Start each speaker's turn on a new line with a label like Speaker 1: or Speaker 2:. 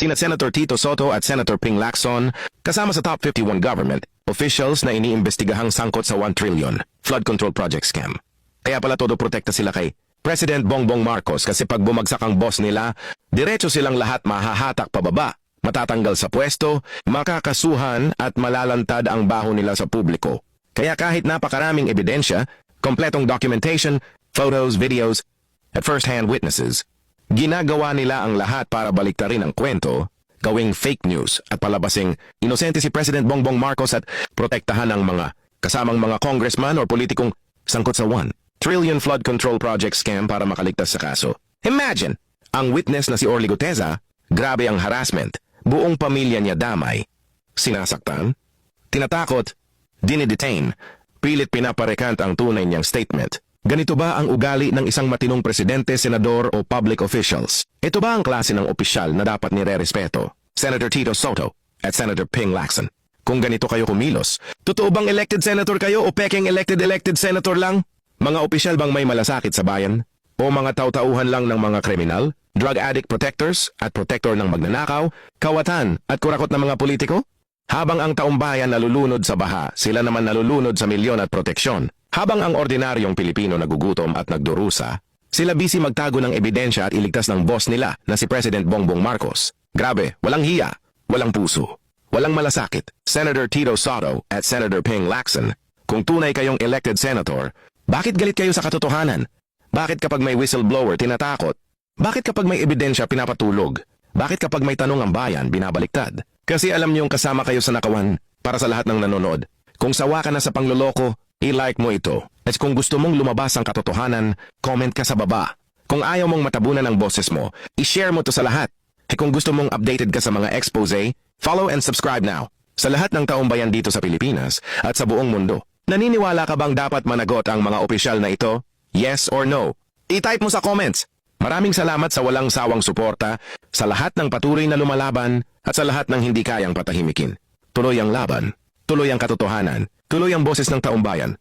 Speaker 1: sina Senator Tito Soto at Senator Ping Lacson kasama sa top 51 government officials na iniimbestigahang sangkot sa 1 trillion flood control project scam. Kaya pala todo protekta sila kay President Bongbong Marcos kasi pag bumagsak ang boss nila, diretso silang lahat mahahatak pababa, matatanggal sa pwesto, makakasuhan at malalantad ang baho nila sa publiko. Kaya kahit napakaraming ebidensya, kompletong documentation, photos, videos, at first-hand witnesses, ginagawa nila ang lahat para baliktarin ang kwento, gawing fake news at palabasing inosente si President Bongbong Marcos at protektahan ang mga kasamang mga congressman o politikong sangkot sa 1 trillion flood control project scam para makaligtas sa kaso. Imagine, ang witness na si Orly Guteza, grabe ang harassment, buong pamilya niya damay, sinasaktan, tinatakot, dinidetain, pilit pinaparekant ang tunay niyang statement. Ganito ba ang ugali ng isang matinong presidente, senador o public officials? Ito ba ang klase ng opisyal na dapat nire-respeto? Senator Tito Soto at Senator Ping Lacson. Kung ganito kayo kumilos, totoo bang elected senator kayo o peking elected senator lang? Mga opisyal bang may malasakit sa bayan? O mga tautauhan lang ng mga kriminal, drug addict protectors at protector ng magnanakaw, kawatan at kurakot ng mga politiko? Habang ang taumbayan nalulunod sa baha, sila naman nalulunod sa milyon at proteksyon. Habang ang ordinaryong Pilipino nagugutom at nagdurusa, sila busy magtago ng ebidensya at iligtas ng boss nila na si President Bongbong Marcos. Grabe, walang hiya, walang puso, walang malasakit. Senator Tito Soto at Senator Ping Lacson, kung tunay kayong elected senator, bakit galit kayo sa katotohanan? Bakit kapag may whistleblower tinatakot? Bakit kapag may ebidensya pinapatulog? Bakit kapag may tanong ang bayan binabaliktad? Kasi alam niyong kasama kayo sa nakawan para sa lahat ng nanonood. Kung sawa ka na sa pangloloko, i-like mo ito. At kung gusto mong lumabas ang katotohanan, comment ka sa baba. Kung ayaw mong matabunan ang boses mo, i-share mo to sa lahat. At kung gusto mong updated ka sa mga expose, follow and subscribe now. Sa lahat ng taumbayan dito sa Pilipinas at sa buong mundo, naniniwala ka bang dapat managot ang mga opisyal na ito? Yes or no? I-type mo sa comments. Maraming salamat sa walang sawang suporta, sa lahat ng patuloy na lumalaban, at sa lahat ng hindi kayang patahimikin. Tuloy ang laban, tuloy ang katotohanan, tuloy ang boses ng taumbayan.